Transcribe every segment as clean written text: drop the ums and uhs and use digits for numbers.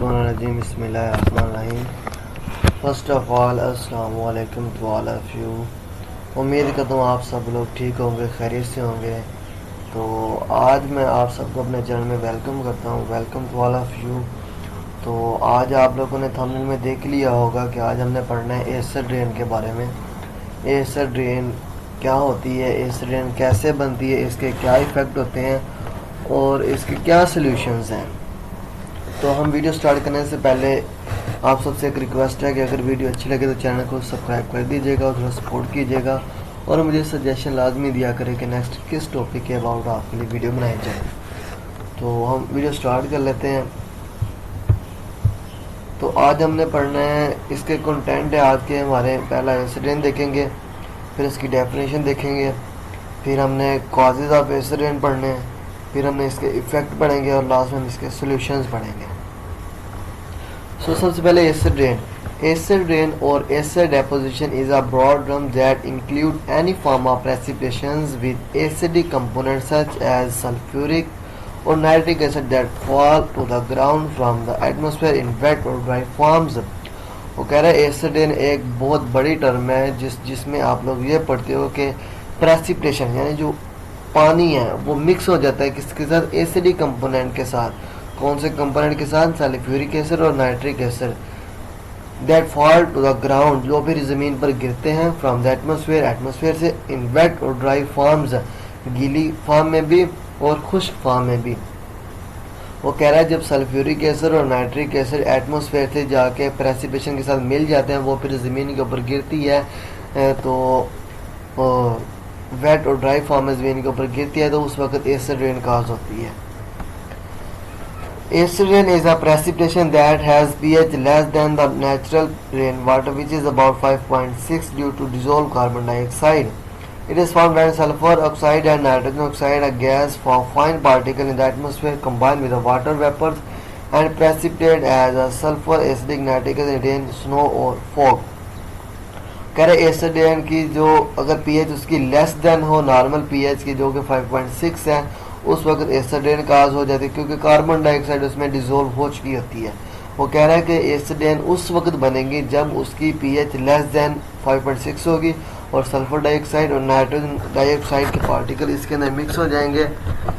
Minesh बिस्मिल्लाहिर्रहमानिर्रहीम। First of all अस्सलाम वालेकुम टू ऑल ऑफ यू। उम्मीद करता हूँ आप सब लोग ठीक होंगे, खैरियत से होंगे। तो आज मैं आप सबको अपने चैनल में वेलकम करता हूँ। Welcome to all of you. तो आज आप लोगों ने थंबनेल में देख लिया होगा कि आज हमने पढ़ना है एसिड रेन के बारे में। एसिड रेन क्या होती है, एसिड रेन कैसे बनती है, इसके क्या इफ़ेक्ट होते हैं और इसके क्या सॉल्यूशंस हैं। तो हम वीडियो स्टार्ट करने से पहले आप सबसे एक रिक्वेस्ट है कि अगर वीडियो अच्छी लगे तो चैनल को सब्सक्राइब कर दीजिएगा और थोड़ा सपोर्ट कीजिएगा और मुझे सजेशन लाजमी दिया करें कि नेक्स्ट किस टॉपिक के अबाउट आपके लिए वीडियो बनाई जाए। तो हम वीडियो स्टार्ट कर लेते हैं। तो आज हमने पढ़ना है, इसके कंटेंट है आज के हमारे, पहला एसिड रेन देखेंगे, फिर इसकी डेफिनेशन देखेंगे, फिर हमने कॉजेज़ ऑफ एसिड रेन पढ़ने हैं, फिर हमने इसके इफ़ेक्ट पढ़ेंगे और लास्ट में हम इसके सॉल्यूशंस पढ़ेंगे। सबसे पहले एसिड रेन। एसिड रेन और acid deposition is a broad term that include any form of precipitations with acidic component such as sulphuric और nitric acid that fall to the ground from the atmosphere in wet और dry forms. वो कह रहा है acid rain एक बहुत बड़ी term है जिसमें आप लोग ये पढ़ते हो कि प्रेसिपिटेशन यानी जो पानी है वो मिक्स हो जाता है किसके साथ, एसिडिक कंपोनेंट के साथ। कौन से कंपोनेंट के साथ, सल्फ्यूरिक एसिड और nitric acid, that fall to the ground जो फिर ज़मीन पर गिरते हैं, फ्रॉम द एटमॉस्फेयर एटमॉस्फेयर से, इन वेट और ड्राई फॉर्म्स गीली फॉर्म में भी और खुश्क फॉर्म में भी। वो कह रहा है जब सल्फ्यूरिक एसिड और नाइट्रिक एसिड एटमॉस्फेयर से जाके प्रेसिपिटेशन के साथ मिल जाते हैं, वो फिर ज़मीन के ऊपर गिरती है, तो वेट और ड्राई फॉर्म में ज़मीन के ऊपर गिरती है, तो उस वक्त एसिड रेन काज होती है। Acid rain is a precipitation that has pH less than the natural rain water which is about 5.6 due to dissolve carbon dioxide. It is formed when sulfur oxide and nitrogen oxide, a gas form fine particle in the atmosphere, combine with the water vapors and precipitate as a sulfur, acidic, nitric acid, rain, snow or fog। कह रहे acid rain की जो अगर pH उसकी less than हो normal pH की जो कि 5.6 है, उस वक्त एसिड रेन काज हो जाती है क्योंकि कार्बन डाइऑक्साइड उसमें डिसॉल्व हो चुकी होती है। वो कह रहा है कि एसिड रेन उस वक्त बनेगी जब उसकी पीएच लेस देन 5.6 होगी और सल्फर डाइऑक्साइड और नाइट्रोजन डाइऑक्साइड के पार्टिकल इसके अंदर मिक्स हो जाएंगे,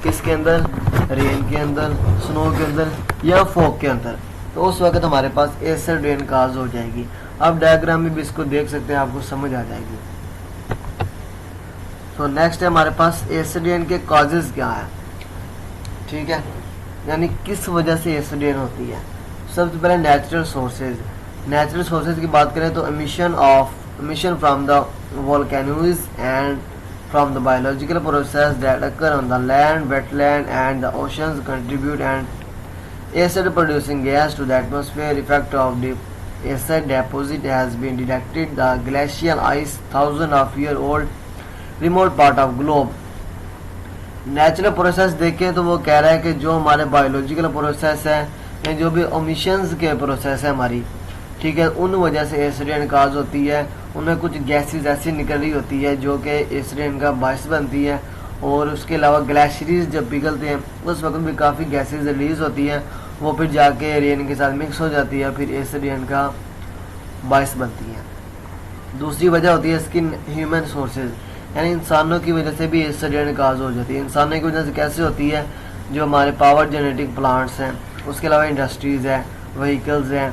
किसके अंदर, रेन के अंदर, स्नो के अंदर या फॉग के अंदर, तो उस वक्त हमारे पास एसिड रेन काज हो जाएगी। अब डायग्राम में भी इसको देख सकते हैं, आपको समझ आ जाएगी। तो नेक्स्ट है हमारे पास एसिड रेन के कॉजेज क्या है, ठीक है, यानी किस वजह से एसिड रेन होती है। सबसे पहले नेचुरल सोर्सेज। नेचुरल सोर्सेज की बात करें तो emission from the volcanoes and from the biological process that occur on the land, wetland and the oceans contribute and acid producing gas to the atmosphere. Effect of the acid deposit has been detected the glacial ice thousands of year old remote part of globe। Natural process देखें तो वो कह रहा है कि जो हमारे biological process है या जो भी ओमिशंस के प्रोसेस है हमारी, ठीक है, उन वजह से एसिड रेन काज होती है। उनमें कुछ गैसेस ऐसी निकल रही होती है जो कि एसिड रेन का बायस बनती है, और उसके अलावा ग्लेशियर्स जब पिघलते हैं उस वक्त भी काफ़ी गैसेस रिलीज होती हैं, वो फिर जाके रेन के साथ मिक्स हो जाती है, फिर एसिड रेन का बायस बनती है। दूसरी वजह होती है इसकी ह्यूमन सोर्सेज, यानी इंसानों की वजह से भी एसिड रेन काज हो जाती है। इंसानों की वजह से कैसे होती है, जो हमारे पावर जेनेटिक प्लांट्स हैं, उसके अलावा इंडस्ट्रीज़ हैं, व्हीकल्स हैं,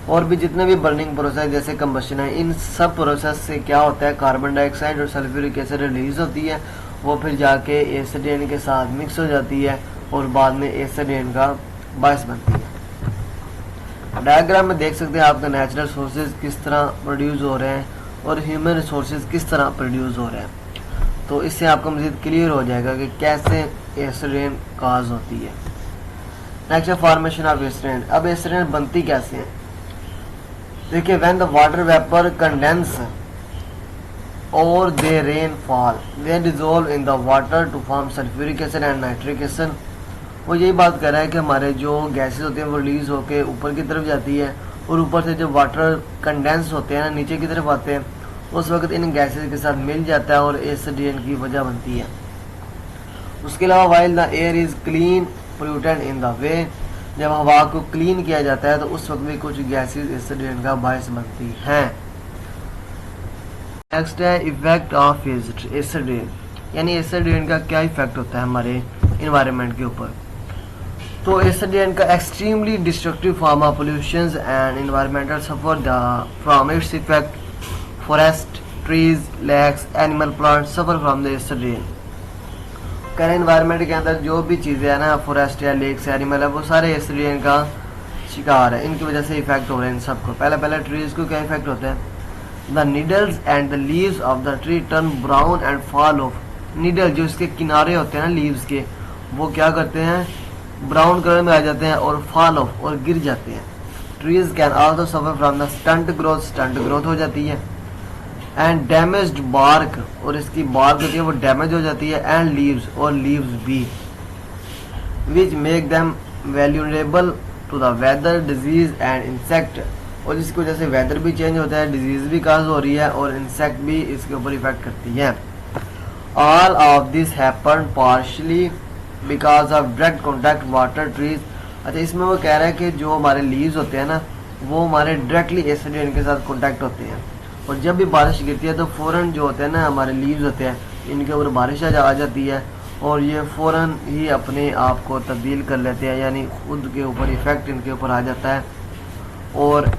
और भी जितने भी बर्निंग प्रोसेस जैसे कंबशन है, इन सब प्रोसेस से क्या होता है, कार्बन डाइऑक्साइड और सल्फ्यूरिक एसिड रिलीज होती है, वो फिर जाके एसिड रेन के साथ मिक्स हो जाती है और बाद में एसिड रेन का बायस बनती है। डायग्राम में देख सकते हैं आपका नेचुरल सोर्सेज किस तरह प्रोड्यूस हो रहे हैं और ह्यूमन रिसोर्सेज किस तरह प्रोड्यूस हो रहे हैं, तो इससे आपको मज़ीद क्लियर हो जाएगा कि कैसे एसिड रेन काज होती है। नेक्स्ट है फॉर्मेशन ऑफ एसिड रेन। अब एसिड रेन बनती कैसे है, देखिए, when the water vapour condense और they rain fall they dissolve in the water to form sulphuric acid and nitric acid. वो यही बात कर रहा है कि हमारे जो गैसेस होते हैं वो रिलीज होकर ऊपर की तरफ जाती है और ऊपर से जो वाटर कंडेंस होते हैं ना नीचे की तरफ आते हैं, उस वक्त इन गैसेस के साथ मिल जाता है और एसिड रेन की वजह बनती है। उसके अलावा while the air is clean polluted in the way जब हवा को क्लीन किया जाता है तो उस वक्त भी कुछ गैसेस एसिड का बायस बनती हैं। नेक्स्ट है इफेक्ट ऑफ एसिड रेन, यानी एसिड रेन का क्या इफेक्ट होता है हमारे इन्वायरमेंट के ऊपर। तो एसिड रेन का extremely destructive form of pollution and environmental suffer from its effect. Forest, trees, lakes, animal, plant suffer from the acid rain. कह रहे एनवायरनमेंट के अंदर जो भी चीज़ें हैं ना, फॉरेस्ट या लेक्स, एनिमल है, वो सारे एसिड रेन का शिकार है। इनकी वजह से इफेक्ट हो रहे हैं इन सबको। पहले ट्रीज को क्या इफेक्ट होता है, the needles and the leaves of the tree turn brown and fall of. Needle जो इसके किनारे होते हैं ना लीव्स के, वो क्या करते हैं, ब्राउन कलर में आ जाते हैं और फॉल ऑफ और गिर जाते हैं। Trees can also suffer from the stunt growth हो जाती है। एंड डैमेज्ड बार्क, और इसकी बार्क होती है वो डैमेज हो जाती है। एंड लीव्स, और लीव्स भी, which make them vulnerable to the weather, disease and insect. और जिसकी वजह से वेदर भी चेंज होता है, डिजीज भी काज हो रही है और इंसेक्ट भी इसके ऊपर इफेक्ट करती है। All of this happen partially because of direct contact water trees. अच्छा, इसमें वो कह रहा है कि जो हमारे लीव्स होते हैं ना, वो हमारे डायरेक्टली एसिड रेन के साथ कॉन्टैक्ट होते हैं। और जब भी बारिश गिरती है तो फ़ौरन जो होते हैं ना हमारे लीव्स होते हैं, इनके ऊपर बारिश आ जाती है और ये फ़ौरन ही अपने आप को तब्दील कर लेते हैं, यानी खुद के ऊपर इफ़ेक्ट इनके ऊपर आ जाता है। और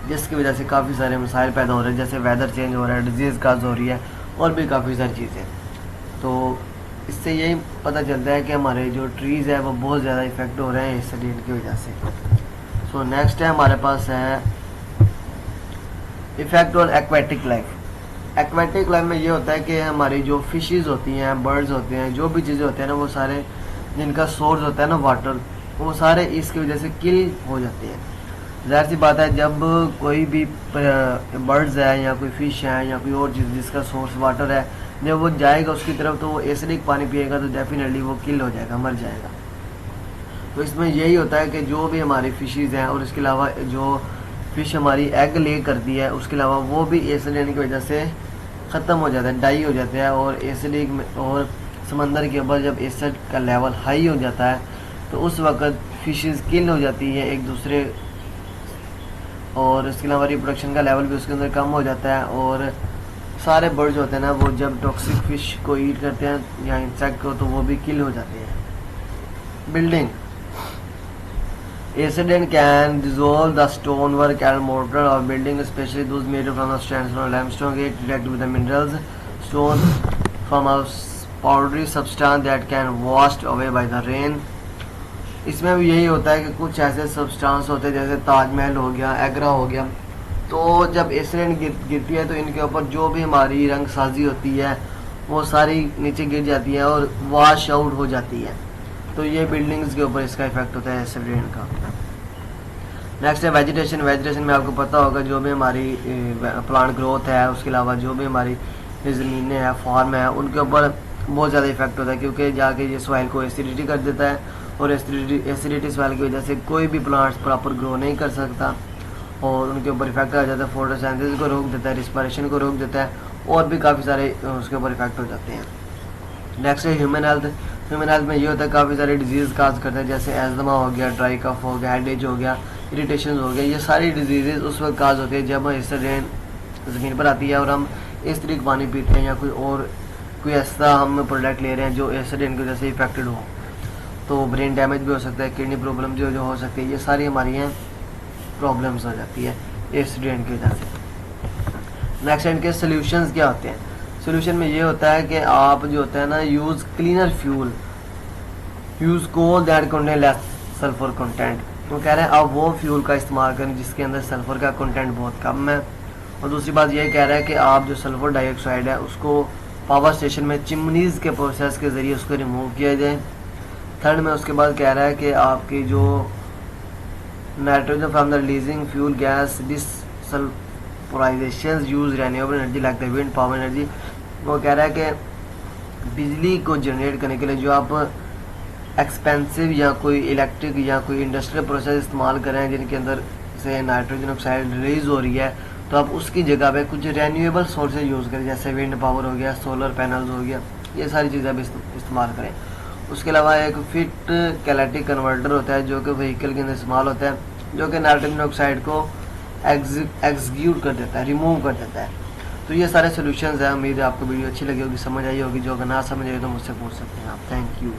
जिसकी वजह से काफ़ी सारे मसाइल पैदा हो रहे हैं, जैसे वेदर चेंज हो रहा है, डिजीज़ काज हो रही है और भी काफ़ी सारी चीज़ें। तो इससे यही पता चलता है कि हमारे जो ट्रीज़ है वो बहुत ज़्यादा इफ़ेक्ट हो रहे हैं एसिड रेन की वजह से। सो नेक्स्ट है हमारे पास है effect on aquatic life. Aquatic life में ये होता है कि हमारी जो फिशेस होती हैं, बर्ड्स होते हैं, जो भी चीज़ें होती हैं ना, वो सारे जिनका सोर्स होता है ना वाटर, वो सारे इसकी वजह से किल हो जाते हैं। ज़ाहिर सी बात है, जब कोई भी बर्ड्स है या कोई फिश है या कोई और चीज़ जिसका सोर्स वाटर है, जब वो जाएगा उसकी तरफ तो वो एसिडिक पानी पिएगा तो डेफिनेटली वो किल हो जाएगा, मर जाएगा। तो इसमें यही होता है कि जो भी हमारी फिशेज़ हैं और इसके अलावा जो फिश हमारी एग ले करती है, उसके अलावा वो भी एसिड रेन की वजह से ख़त्म हो जाता है, डाई हो जाते हैं। और एसिडिक में, और समंदर के ऊपर जब एसिड का लेवल हाई हो जाता है तो उस वक़्त फिशेस किल हो जाती है एक दूसरे, और इसके अलावा रिप्रोडक्शन का लेवल भी उसके अंदर कम हो जाता है। और सारे बर्ड्स होते हैं ना, वो जब टॉक्सिक फिश को ईट करते हैं या इंसेक्ट को, तो वो भी किल हो जाते हैं। Building, acid rain can dissolve the stonework and mortar of building, especially those made from the sandstone or limestone, get react with the minerals stone from a powdery substance that can washed away by the rain। इसमें भी यही होता है कि कुछ ऐसे substance होते हैं जैसे ताजमहल हो गया, एग्रा हो गया, तो जब एसिड रेन गिरती है तो इनके ऊपर जो भी हमारी रंग साजी होती है वो सारी नीचे गिर जाती है और वॉश आउट हो जाती है। तो ये बिल्डिंग्स के ऊपर इसका इफेक्ट होता है एसिड रेन का। नेक्स्ट है वेजिटेशन। वेजिटेशन में आपको पता होगा जो भी हमारी प्लांट ग्रोथ है, उसके अलावा जो भी हमारी ज़मीनें हैं, फार्म है, उनके ऊपर बहुत ज़्यादा इफेक्ट होता है, क्योंकि जाके ये सॉइल को एसिडिटी कर देता है और एसिडिटी सॉइल की वजह से कोई भी प्लांट्स प्रॉपर ग्रो नहीं कर सकता और उनके ऊपर इफेक्ट आ जाता है। फोटोसिंथेसिस को रोक देता है, रिस्पिरेशन को रोक देता है और भी काफ़ी सारे उसके ऊपर इफेक्ट हो जाते हैं। नेक्स्ट है ह्यूमन हेल्थ। ह्यूमन हेल्थ में ये होता है काफ़ी सारे डिजीज़ काज करते हैं, जैसे एजमा हो गया, ड्राई कफ हो गया, हेडेज हो गया, इरिटेशन हो गया। ये सारी डिजीज़ उस वक्त काज होती है जब एसिड रेन ज़मीन पर आती है और हम इस तरीके का पानी पीते हैं या कोई ऐसा हम प्रोडक्ट ले रहे हैं जो एसिड रेन की वजह से इफेक्टेड हो, तो ब्रेन डैमेज भी हो सकता है, किडनी प्रॉब्लम जो हो सकती है, ये सारी हमारी हैं प्रॉब्लम्स हो जाती है एसिड रेन की वजह से। नेक्स्ट इनके सोल्यूशंस क्या होते हैं। सोल्यूशन में ये होता है कि आप जो होता है ना, use cleaner fuel, use coal that contain less sulphur content. तो कह रहे हैं आप वो फ्यूल का इस्तेमाल करें जिसके अंदर सल्फर का कंटेंट बहुत कम है। और दूसरी बात ये कह रहा है कि आप जो सल्फर डाइऑक्साइड है उसको पावर स्टेशन में चिमनीज़ के प्रोसेस के ज़रिए उसको रिमूव किया जाए। थर्ड में उसके बाद कह रहा है कि आपकी जो nitrogen from the releasing fuel gas this sulphurisation use renewable energy like the wind power energy. वो कह रहा है कि बिजली को जनरेट करने के लिए जो आप एक्सपेंसिव या कोई इलेक्ट्रिक या कोई इंडस्ट्रियल प्रोसेस इस्तेमाल करें जिनके अंदर से नाइट्रोजन ऑक्साइड रिलीज हो रही है, तो आप उसकी जगह पे कुछ रेन्यूएबल सोर्सेज यूज़ करें, जैसे विंड पावर हो गया, सोलर पैनल्स हो गया, ये सारी चीज़ें आप इस्तेमाल करें। उसके अलावा एक फिट कैलेटिक कन्वर्टर होता है जो कि व्हीकल के अंदर इस्तेमाल होता है, जो कि नाइट्रोजन ऑक्साइड को एग्जीक्यूट कर देता है, रिमूव कर देता है। तो ये सारे सोल्यूशंस हैं। उम्मीद है आपको वीडियो अच्छी लगी होगी, समझ आई होगी। जो अगर ना समझ आई तो मुझसे पूछ सकते हैं आप। Thank you.